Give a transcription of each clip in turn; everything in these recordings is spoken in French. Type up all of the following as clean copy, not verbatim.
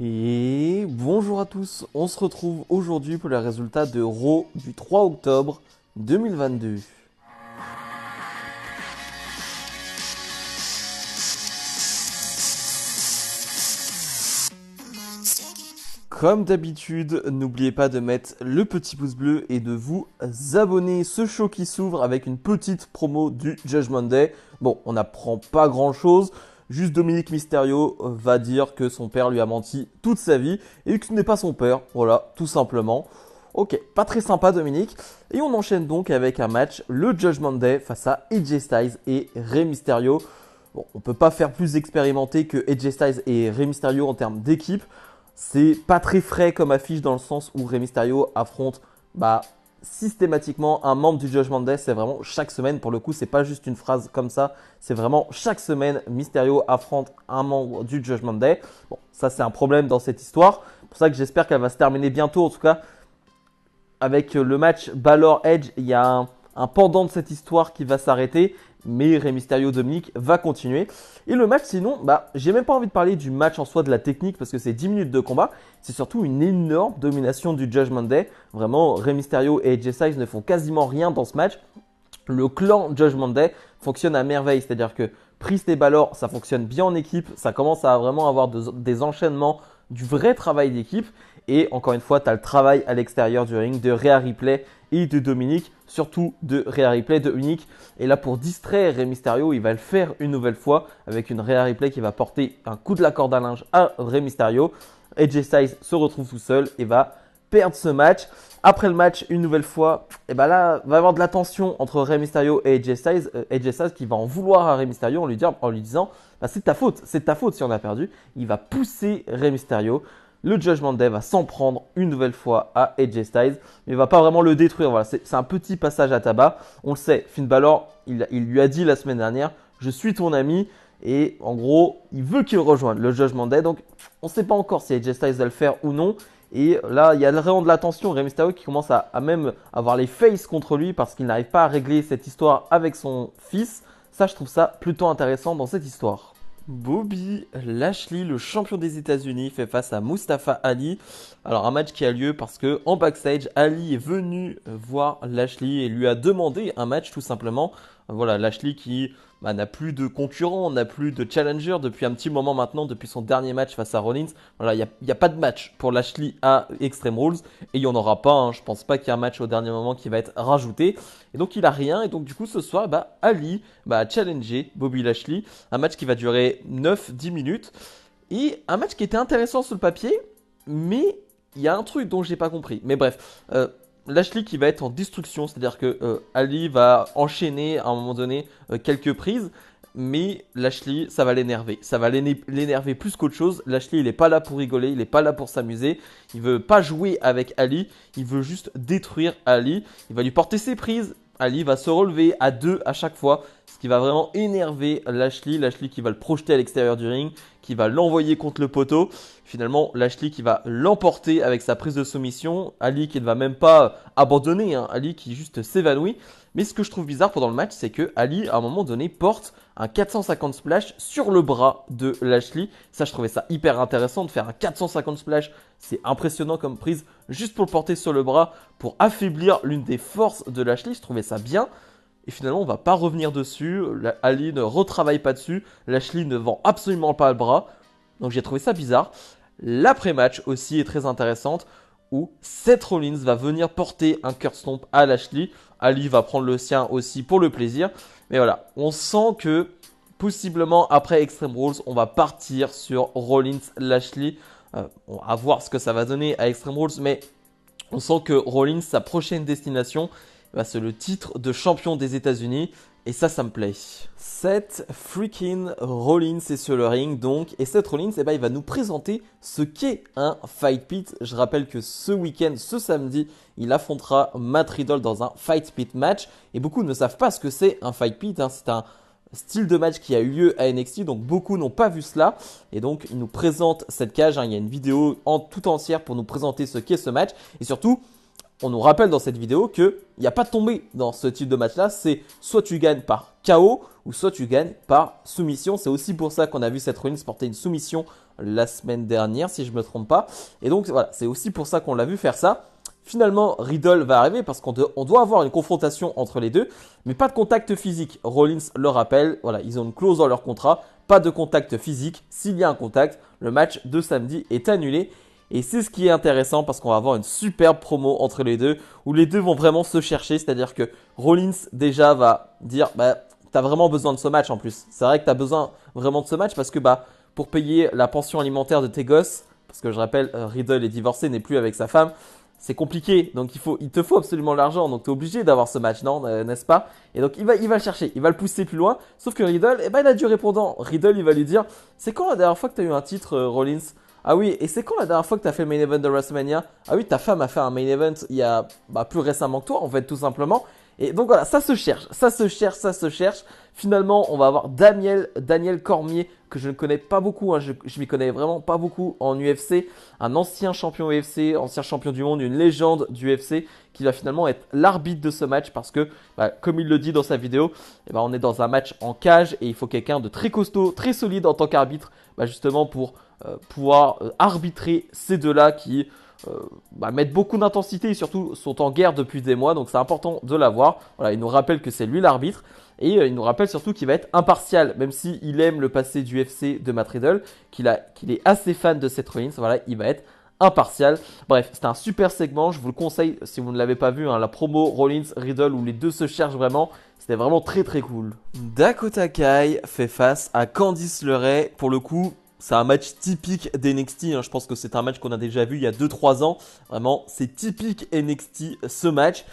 Et bonjour à tous, on se retrouve aujourd'hui pour les résultats de Raw du 3 octobre 2022. Comme d'habitude, n'oubliez pas de mettre le petit pouce bleu et de vous abonner. Ce show qui s'ouvre avec une petite promo du Judgment Day. Bon, on n'apprend pas grand chose. Juste Dominique Mysterio va dire que son père lui a menti toute sa vie et que ce n'est pas son père. Voilà, tout simplement. Ok, pas très sympa Dominique. Et on enchaîne donc avec un match, le Judgment Day face à AJ Styles et Rey Mysterio. Bon, on peut pas faire plus expérimenté que AJ Styles et Rey Mysterio en termes d'équipe. C'est pas très frais comme affiche dans le sens où Rey Mysterio affronte systématiquement un membre du Judgment Day. C'est vraiment chaque semaine. Pour le coup, c'est pas juste une phrase comme ça. C'est vraiment chaque semaine, Mysterio affronte un membre du Judgment Day. Bon, ça c'est un problème dans cette histoire. C'est pour ça que j'espère qu'elle va se terminer bientôt. En tout cas, avec le match Balor-Edge, il y a un pendant de cette histoire qui va s'arrêter. Mais Rey Mysterio Dominique va continuer. Et le match, sinon, j'ai même pas envie de parler du match en soi, de la technique, parce que c'est 10 minutes de combat. C'est surtout une énorme domination du Judgment Day. Vraiment, Rey Mysterio et AJ Styles ne font quasiment rien dans ce match. Le clan Judgment Day fonctionne à merveille. C'est-à-dire que Priest et Balor, ça fonctionne bien en équipe. Ça commence à vraiment avoir des enchaînements, du vrai travail d'équipe. Et encore une fois, tu as le travail à l'extérieur du ring de Rhea Ripley et de Dominique, surtout de Rhea Ripley, de Unique. Et là, pour distraire Rey Mysterio, il va le faire une nouvelle fois avec une Rhea Ripley qui va porter un coup de la corde à linge à Rey Mysterio. AJ Styles se retrouve tout seul et va perdre ce match. Après le match, une nouvelle fois, et là, va y avoir de la tension entre Rey Mysterio et AJ Styles. AJ Styles qui va en vouloir à Rey Mysterio en lui disant c'est ta faute si on a perdu. Il va pousser Rey Mysterio. Le Judgment Day va s'en prendre une nouvelle fois à AJ Styles, mais il va pas vraiment le détruire. Voilà, c'est un petit passage à tabac. On le sait, Finn Balor, il lui a dit la semaine dernière, je suis ton ami. Et en gros, il veut qu'il rejoigne le Judgment Day. Donc, on ne sait pas encore si AJ Styles va le faire ou non. Et là, il y a vraiment de la tension. Rey Mysterio qui commence à même avoir les faces contre lui parce qu'il n'arrive pas à régler cette histoire avec son fils. Ça, je trouve ça plutôt intéressant dans cette histoire. Bobby Lashley, le champion des États-Unis, fait face à Mustafa Ali. Alors un match qui a lieu parce que en backstage, Ali est venu voir Lashley et lui a demandé un match tout simplement. Voilà, Lashley qui n'a plus de concurrent, n'a plus de challenger depuis un petit moment maintenant, depuis son dernier match face à Rollins. Voilà, il n'y a pas de match pour Lashley à Extreme Rules et il n'y en aura pas. Je pense pas qu'il y ait un match au dernier moment qui va être rajouté. Et donc il a rien. Et donc du coup ce soir, Ali a challengé Bobby Lashley. Un match qui va durer 9-10 minutes. Et un match qui était intéressant sur le papier, mais il y a un truc dont j'ai pas compris. Mais bref, Lashley qui va être en destruction, c'est-à-dire que Ali va enchaîner à un moment donné quelques prises, mais Lashley, ça va l'énerver. Ça va l'énerver plus qu'autre chose. Lashley, il n'est pas là pour rigoler, il n'est pas là pour s'amuser. Il veut pas jouer avec Ali, il veut juste détruire Ali. Il va lui porter ses prises. Ali va se relever à deux à chaque fois, ce qui va vraiment énerver Lashley. Lashley qui va le projeter à l'extérieur du ring, qui va l'envoyer contre le poteau. Finalement, Lashley qui va l'emporter avec sa prise de soumission. Ali qui ne va même pas abandonner, Ali qui juste s'évanouit. Mais ce que je trouve bizarre pendant le match, c'est que Ali, à un moment donné, porte un 450 splash sur le bras de Lashley. Ça, je trouvais ça hyper intéressant de faire un 450 splash. C'est impressionnant comme prise, juste pour le porter sur le bras, pour affaiblir l'une des forces de Lashley. Je trouvais ça bien. Et finalement, on va pas revenir dessus. Ali ne retravaille pas dessus. Lashley ne vend absolument pas le bras. Donc j'ai trouvé ça bizarre. L'après-match aussi est très intéressante où Seth Rollins va venir porter un curb stomp à Lashley. Ali va prendre le sien aussi pour le plaisir. Mais voilà, on sent que possiblement après Extreme Rules, on va partir sur Rollins-Lashley. On va voir ce que ça va donner à Extreme Rules. Mais on sent que Rollins, sa prochaine destination, c'est le titre de champion des États-Unis. Et ça me plaît. Seth freaking Rollins est sur le ring donc. Et Seth Rollins, il va nous présenter ce qu'est un Fight Pit. Je rappelle que ce week-end, ce samedi, il affrontera Matt Riddle dans un Fight Pit match. Et beaucoup ne savent pas ce que c'est un Fight Pit. C'est un style de match qui a eu lieu à NXT. Donc beaucoup n'ont pas vu cela. Et donc il nous présente cette cage. Il y a une vidéo tout entière pour nous présenter ce qu'est ce match. Et surtout, on nous rappelle dans cette vidéo qu'il n'y a pas de tombée dans ce type de match-là. C'est soit tu gagnes par KO ou soit tu gagnes par soumission. C'est aussi pour ça qu'on a vu Seth Rollins porter une soumission la semaine dernière, si je me trompe pas. Et donc voilà, c'est aussi pour ça qu'on l'a vu faire ça. Finalement, Riddle va arriver parce qu'on doit avoir une confrontation entre les deux, mais pas de contact physique. Rollins le rappelle, voilà, ils ont une clause dans leur contrat, pas de contact physique. S'il y a un contact, le match de samedi est annulé. Et c'est ce qui est intéressant parce qu'on va avoir une superbe promo entre les deux, où les deux vont vraiment se chercher, c'est-à-dire que Rollins déjà va dire, bah, t'as vraiment besoin de ce match en plus. C'est vrai que t'as besoin vraiment de ce match parce que bah, pour payer la pension alimentaire de tes gosses, parce que je rappelle, Riddle est divorcé, n'est plus avec sa femme, c'est compliqué, donc il te faut absolument l'argent, donc tu es obligé d'avoir ce match, non, n'est-ce pas? Et donc il va le chercher, il va le pousser plus loin, sauf que Riddle, eh ben, il a du répondant. Riddle, il va lui dire, c'est quand la dernière fois que tu as eu un titre, Rollins? Ah oui, et c'est quand la dernière fois que tu as fait le main event de WrestleMania? Ah oui, ta femme a fait un main event il y a plus récemment que toi, en fait, tout simplement. Et donc voilà, ça se cherche, ça se cherche, ça se cherche. Finalement, on va avoir Daniel Cormier, que je ne connais pas beaucoup, hein, je m'y connais vraiment pas beaucoup en UFC, un ancien champion UFC, ancien champion du monde, une légende du UFC, qui va finalement être l'arbitre de ce match parce que, comme il le dit dans sa vidéo, on est dans un match en cage et il faut quelqu'un de très costaud, très solide en tant qu'arbitre, justement pour pouvoir arbitrer ces deux-là qui mettent beaucoup d'intensité et surtout sont en guerre depuis des mois, donc c'est important de l'avoir. Voilà, il nous rappelle que c'est lui l'arbitre et il nous rappelle surtout qu'il va être impartial, même s'il aime le passé du UFC de Matt Riddle, qu'il est assez fan de Seth Rollins, voilà, il va être impartial. Bref, c'était un super segment, je vous le conseille si vous ne l'avez pas vu, hein, la promo Rollins-Riddle où les deux se cherchent vraiment, c'était vraiment très très cool. Dakota Kai fait face à Candice LeRae, pour le coup. C'est un match typique d'NXT, hein. Je pense que c'est un match qu'on a déjà vu il y a 2-3 ans. Vraiment, c'est typique NXT ce match.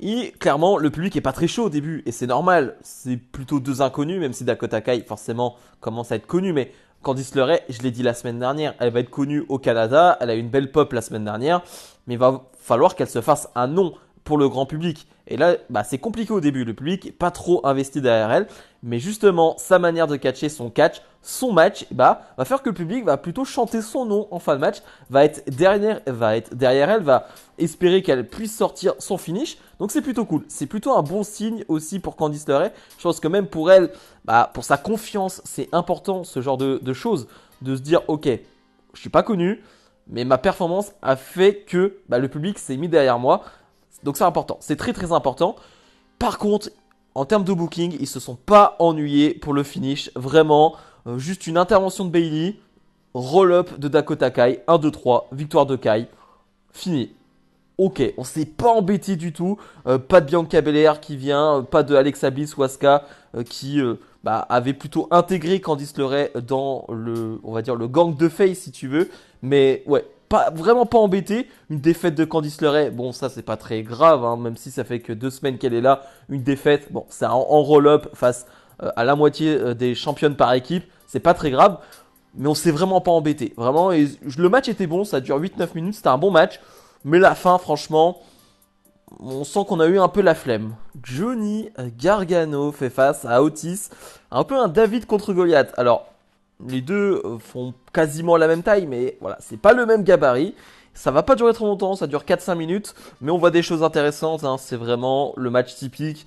Et clairement, le public est pas très chaud au début. Et c'est normal, c'est plutôt deux inconnus, même si Dakota Kai forcément commence à être connu. Mais Candice LeRae, je l'ai dit la semaine dernière, elle va être connue au Canada. Elle a eu une belle pop la semaine dernière. Mais il va falloir qu'elle se fasse un nom pour le grand public. Et là, c'est compliqué au début. Le public n'est pas trop investi derrière elle. Mais justement, sa manière de catcher, son catch, son match, va faire que le public va plutôt chanter son nom en fin de match, va être derrière elle, va espérer qu'elle puisse sortir son finish. Donc c'est plutôt cool. C'est plutôt un bon signe aussi pour Candice LeRae. Je pense que même pour elle, pour sa confiance, c'est important ce genre de choses. De se dire, ok, je suis pas connu, mais ma performance a fait que le public s'est mis derrière moi. Donc c'est important, c'est très très important. Par contre, en termes de booking, ils se sont pas ennuyés pour le finish. Vraiment, juste une intervention de Bayley, roll-up de Dakota Kai, 1, 2, 3, victoire de Kai, fini. Ok, on s'est pas embêté du tout. Pas de Bianca Belair qui vient, pas de Alexa Bliss ou Asuka qui avait plutôt intégré Candice LeRae dans on va dire le gang de face si tu veux. Mais ouais, vraiment pas embêté. Une défaite de Candice LeRae, bon ça c'est pas très grave, hein, même si ça fait que 2 semaines qu'elle est là. Une défaite, bon c'est en roll-up face à la moitié des championnes par équipe, c'est pas très grave. Mais on s'est vraiment pas embêté, vraiment. Et le match était bon, ça dure 8-9 minutes, c'était un bon match. Mais la fin, franchement, on sent qu'on a eu un peu la flemme. Johnny Gargano fait face à Otis, un peu un David contre Goliath. Alors, les deux font quasiment la même taille, mais voilà, c'est pas le même gabarit. Ça va pas durer trop longtemps, ça dure 4-5 minutes, mais on voit des choses intéressantes, hein. C'est vraiment le match typique.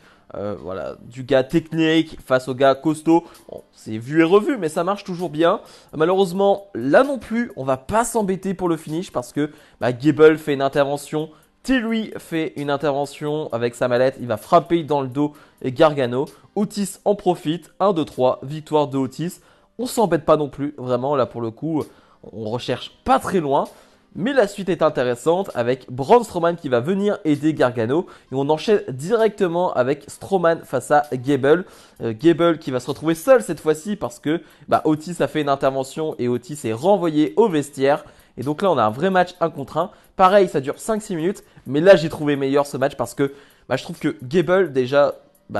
Voilà, du gars technique face au gars costaud. Bon, c'est vu et revu, mais ça marche toujours bien. Malheureusement, là non plus, on va pas s'embêter pour le finish parce que Gable fait une intervention. Tilly fait une intervention avec sa mallette. Il va frapper dans le dos Gargano. Otis en profite. 1, 2, 3, victoire de Otis. On s'embête pas non plus, vraiment, là pour le coup, on recherche pas très loin. Mais la suite est intéressante avec Braun Strowman qui va venir aider Gargano. Et on enchaîne directement avec Strowman face à Gable. Gable qui va se retrouver seul cette fois-ci parce que Otis a fait une intervention et Otis est renvoyé au vestiaire. Et donc là, on a un vrai match 1 contre 1. Pareil, ça dure 5-6 minutes. Mais là, j'ai trouvé meilleur ce match parce que je trouve que Gable, déjà,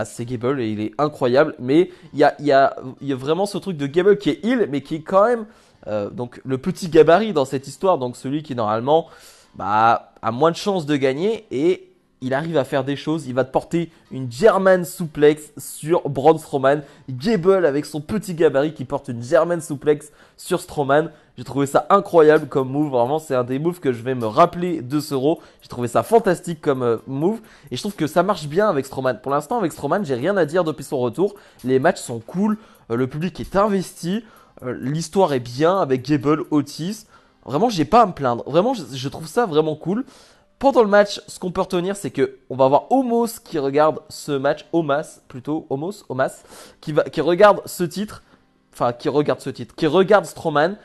c'est Gable et il est incroyable. Mais il y a vraiment ce truc de Gable qui est heal, mais qui est quand même... donc le petit gabarit dans cette histoire, donc celui qui normalement a moins de chances de gagner et il arrive à faire des choses. Il va te porter une German suplex sur Braun Strowman. Gable avec son petit gabarit qui porte une German suplex sur Strowman. J'ai trouvé ça incroyable comme move. Vraiment, c'est un des moves que je vais me rappeler de ce Raw. J'ai trouvé ça fantastique comme move. Et je trouve que ça marche bien avec Strowman. Pour l'instant, avec Strowman, j'ai rien à dire depuis son retour. Les matchs sont cool. Le public est investi. L'histoire est bien avec Gable, Otis. Vraiment, j'ai pas à me plaindre. Vraiment, je trouve ça vraiment cool. Pendant le match, ce qu'on peut retenir, c'est que on va avoir Omos qui regarde ce match, Omas plutôt, Omas, qui regarde ce titre, enfin qui regarde Strowman.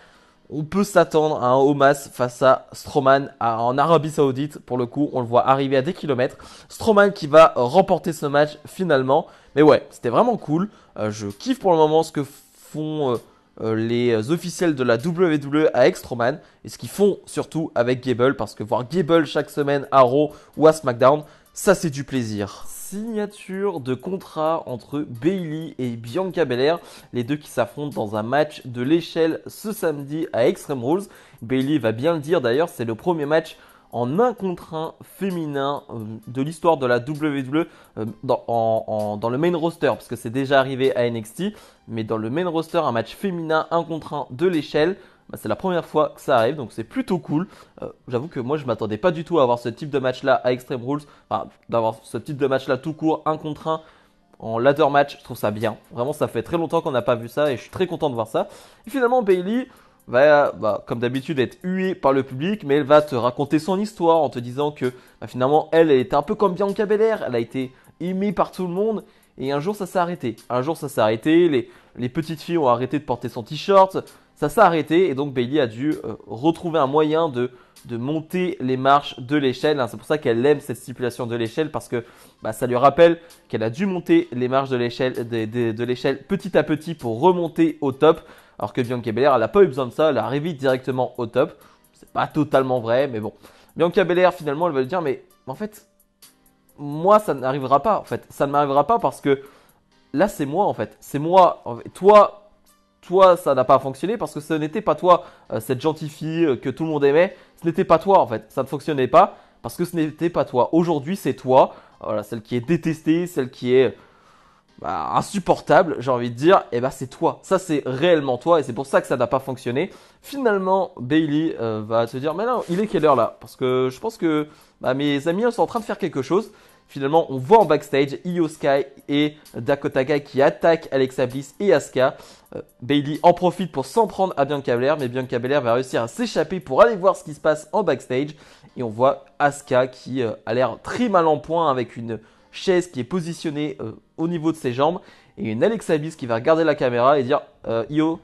On peut s'attendre à un Omas face à Strowman en Arabie Saoudite. Pour le coup, on le voit arriver à des kilomètres. Strowman qui va remporter ce match finalement. Mais ouais, c'était vraiment cool. Je kiffe pour le moment ce que font les officiels de la WWE avec Strowman. Et ce qu'ils font surtout avec Gable. Parce que voir Gable chaque semaine à Raw ou à SmackDown, ça c'est du plaisir. Signature de contrat entre Bayley et Bianca Belair, les deux qui s'affrontent dans un match de l'échelle ce samedi à Extreme Rules. Bayley va bien le dire d'ailleurs, c'est le premier match en 1 contre 1 féminin de l'histoire de la WWE dans le main roster, parce que c'est déjà arrivé à NXT, mais dans le main roster, un match féminin 1 contre 1 de l'échelle. Bah, c'est la première fois que ça arrive, donc c'est plutôt cool. J'avoue que moi je m'attendais pas du tout à avoir ce type de match là à Extreme Rules, enfin d'avoir ce type de match là tout court, 1 contre 1 en ladder match, je trouve ça bien. Vraiment, ça fait très longtemps qu'on n'a pas vu ça et je suis très content de voir ça. Et finalement, Bayley va, comme d'habitude, être huée par le public, mais elle va te raconter son histoire en te disant que finalement, elle était un peu comme Bianca Belair, elle a été aimée par tout le monde et un jour ça s'est arrêté. Un jour ça s'est arrêté, les petites filles ont arrêté de porter son t-shirt, ça s'est arrêté et donc Bayley a dû retrouver un moyen de monter les marches de l'échelle. C'est pour ça qu'elle aime cette stipulation de l'échelle parce que ça lui rappelle qu'elle a dû monter les marches de l'échelle petit à petit pour remonter au top. Alors que Bianca Belair, elle n'a pas eu besoin de ça, elle arrive directement au top. C'est pas totalement vrai, mais bon. Bianca Belair, finalement, elle va lui dire, mais en fait, moi, ça n'arrivera pas. En fait, ça ne m'arrivera pas parce que là, c'est moi, en fait. C'est moi. Toi, ça n'a pas fonctionné parce que ce n'était pas toi, cette gentille fille que tout le monde aimait. Ce n'était pas toi, en fait. Ça ne fonctionnait pas parce que ce n'était pas toi. Aujourd'hui, c'est toi. Voilà, celle qui est détestée, celle qui est insupportable, j'ai envie de dire, et c'est toi. Ça, c'est réellement toi et c'est pour ça que ça n'a pas fonctionné. Finalement, Bayley va se dire, mais non, il est quelle heure là? Parce que je pense que mes amis sont en train de faire quelque chose. Finalement, on voit en backstage Io Sky et Dakota Kai qui attaquent Alexa Bliss et Asuka. Bayley en profite pour s'en prendre à Bianca Belair, mais Bianca Belair va réussir à s'échapper pour aller voir ce qui se passe en backstage. Et on voit Asuka qui a l'air très mal en point avec une chaise qui est positionnée au niveau de ses jambes. Et une Alexa Bliss qui va regarder la caméra et dire Io,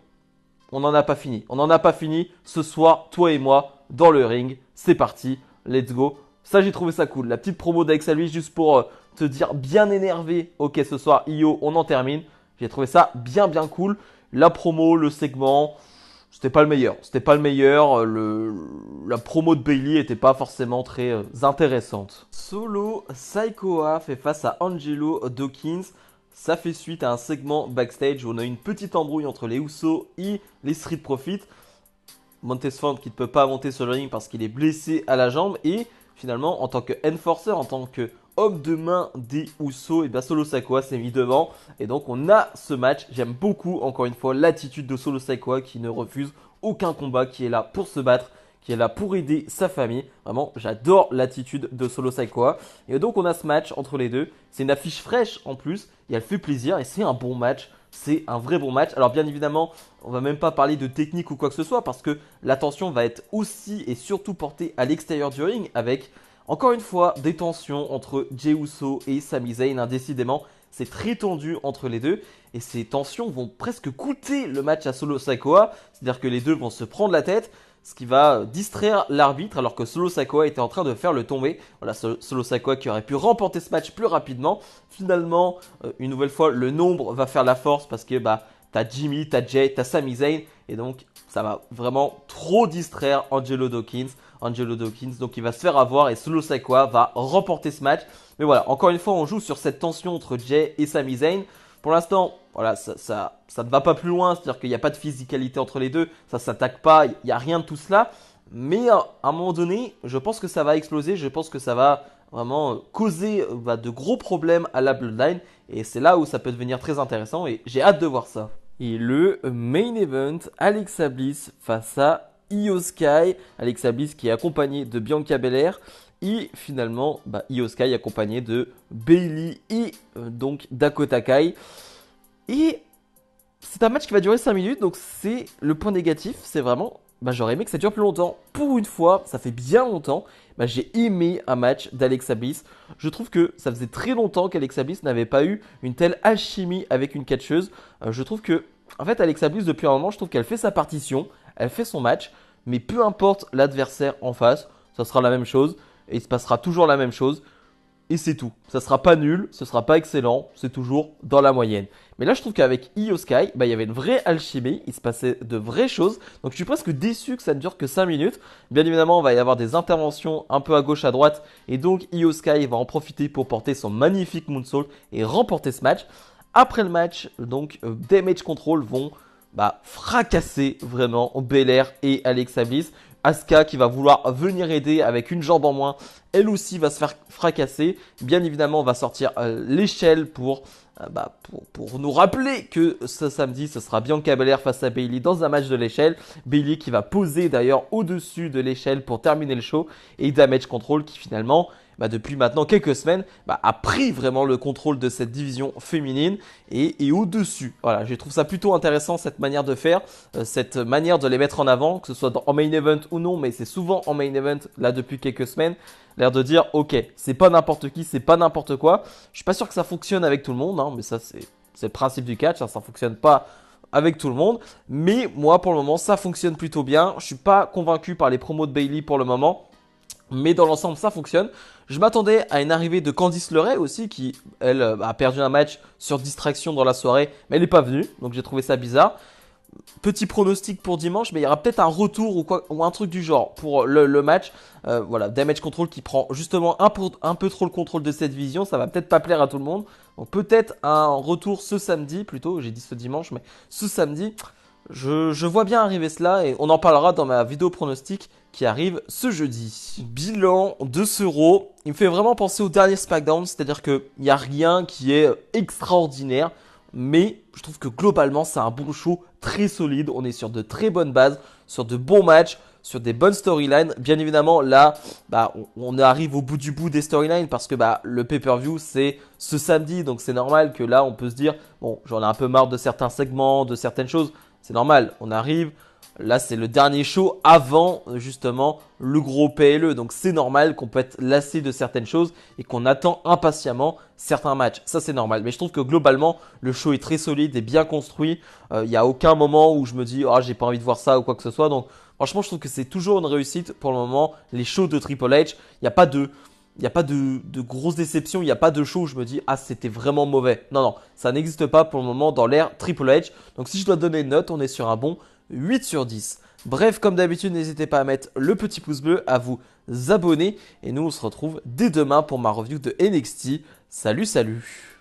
on n'en a pas fini. On n'en a pas fini. Ce soir, toi et moi, dans le ring. C'est parti. Let's go. Ça, j'ai trouvé ça cool. La petite promo d'Alexa Bliss juste pour te dire bien énervé. Ok, ce soir, Io, on en termine. J'ai trouvé ça bien cool. La promo, le segment, c'était pas le meilleur. C'était pas le meilleur. La promo de Bayley était pas forcément très intéressante. Solo Sikoa fait face à Angelo Dawkins. Ça fait suite à un segment backstage où on a une petite embrouille entre les Usos et les Street Profits. Montez Ford qui ne peut pas monter sur le ring parce qu'il est blessé à la jambe. Et finalement, en tant que enforcer, en tant que homme de main des Usos, et Solo Sikoa s'est mis devant. Et donc on a ce match. J'aime beaucoup, encore une fois, l'attitude de Solo Sikoa qui ne refuse aucun combat, qui est là pour se battre, qui est là pour aider sa famille. Vraiment, j'adore l'attitude de Solo Sikoa. Et donc on a ce match entre les deux. C'est une affiche fraîche en plus, et elle fait plaisir, et c'est un bon match. C'est un vrai bon match. Alors bien évidemment, on va même pas parler de technique ou quoi que ce soit parce que l'attention va être aussi et surtout portée à l'extérieur du ring avec, encore une fois, des tensions entre Jey Uso et Sami Zayn. Décidément, c'est très tendu entre les deux et ces tensions vont presque coûter le match à Solo Sikoa. C'est-à-dire que les deux vont se prendre la tête, ce qui va distraire l'arbitre alors que Solo Sikoa était en train de faire le tomber. Voilà, Solo Sikoa qui aurait pu remporter ce match plus rapidement. Finalement, une nouvelle fois, le nombre va faire la force parce que t'as Jimmy, t'as Jay, t'as Sami Zayn et donc ça va vraiment trop distraire Angelo Dawkins. Donc il va se faire avoir et Solo Sikoa va remporter ce match. Mais voilà, encore une fois, on joue sur cette tension entre Jay et Sami Zayn. Pour l'instant, voilà, ça ne va pas plus loin, c'est-à-dire qu'il n'y a pas de physicalité entre les deux, ça ne s'attaque pas, il n'y a rien de tout cela. Mais à un moment donné, je pense que ça va exploser, je pense que ça va vraiment causer de gros problèmes à la Bloodline. Et c'est là où ça peut devenir très intéressant et j'ai hâte de voir ça. Et le main event, Alexa Bliss face à Io Sky. Alexa Bliss qui est accompagnée de Bianca Belair. Et finalement, Io Sky accompagné de Bayley et donc Dakota Kai. Et c'est un match qui va durer 5 minutes, donc c'est le point négatif, c'est vraiment, j'aurais aimé que ça dure plus longtemps. Pour une fois, ça fait bien longtemps, j'ai aimé un match d'Alexa Bliss. Je trouve que ça faisait très longtemps qu'Alexa Bliss n'avait pas eu une telle alchimie avec une catcheuse. Je trouve que, en fait, Alexa Bliss, depuis un moment, je trouve qu'elle fait sa partition, elle fait son match, mais peu importe l'adversaire en face, ça sera la même chose, et il se passera toujours la même chose. Et c'est tout. Ça sera pas nul, ce sera pas excellent, c'est toujours dans la moyenne. Mais là, je trouve qu'avec Io Sky, il y avait une vraie alchimie, il se passait de vraies choses. Donc je suis presque déçu que ça ne dure que 5 minutes. Bien évidemment, il va y avoir des interventions un peu à gauche, à droite. Et donc Io Sky va en profiter pour porter son magnifique moonsault et remporter ce match. Après le match, donc Damage Control vont fracasser vraiment Belair et Alexa Bliss. Asuka qui va vouloir venir aider avec une jambe en moins, elle aussi va se faire fracasser. Bien évidemment, on va sortir l'échelle pour nous rappeler que ce samedi, ce sera Bianca Belair face à Bayley dans un match de l'échelle. Bayley qui va poser d'ailleurs au-dessus de l'échelle pour terminer le show. Et Damage Control qui finalement, depuis maintenant quelques semaines, a pris vraiment le contrôle de cette division féminine et au-dessus. Voilà, je trouve ça plutôt intéressant cette manière de faire, cette manière de les mettre en avant, que ce soit en main event ou non, mais c'est souvent en main event là depuis quelques semaines. L'air de dire, ok, c'est pas n'importe qui, c'est pas n'importe quoi. Je suis pas sûr que ça fonctionne avec tout le monde, mais ça c'est le principe du catch, ça fonctionne pas avec tout le monde. Mais moi pour le moment ça fonctionne plutôt bien. Je suis pas convaincu par les promos de Bayley pour le moment. Mais dans l'ensemble, ça fonctionne. Je m'attendais à une arrivée de Candice LeRae aussi, qui, elle, a perdu un match sur distraction dans la soirée, mais elle n'est pas venue, donc j'ai trouvé ça bizarre. Petit pronostic pour dimanche, mais il y aura peut-être un retour ou, quoi, ou un truc du genre pour le match. Voilà, Damage Control qui prend justement un peu trop le contrôle de cette vision, ça va peut-être pas plaire à tout le monde. Donc peut-être un retour ce samedi, plutôt, j'ai dit ce dimanche, mais ce samedi. Je vois bien arriver cela et on en parlera dans ma vidéo pronostic qui arrive ce jeudi. Bilan de ce Raw, il me fait vraiment penser au dernier SmackDown, c'est-à-dire qu'il n'y a rien qui est extraordinaire, mais je trouve que globalement c'est un bon show très solide, on est sur de très bonnes bases, sur de bons matchs, sur des bonnes storylines. Bien évidemment là, on arrive au bout du bout des storylines parce que le pay-per-view c'est ce samedi, donc c'est normal que là on peut se dire, bon j'en ai un peu marre de certains segments, de certaines choses. C'est normal, on arrive, là c'est le dernier show avant justement le gros PLE. Donc c'est normal qu'on peut être lassé de certaines choses et qu'on attend impatiemment certains matchs. Ça c'est normal, mais je trouve que globalement le show est très solide et bien construit. Il n'y a aucun moment où je me dis « Ah, j'ai pas envie de voir ça » ou quoi que ce soit. Donc franchement je trouve que c'est toujours une réussite pour le moment. Les shows de Triple H, il n'y a pas de grosses déceptions, il n'y a pas de show où je me dis « Ah, c'était vraiment mauvais ». Non, non, ça n'existe pas pour le moment dans l'ère Triple H. Donc si je dois donner une note, on est sur un bon 8 sur 10. Bref, comme d'habitude, n'hésitez pas à mettre le petit pouce bleu, à vous abonner. Et nous, on se retrouve dès demain pour ma review de NXT. Salut, salut!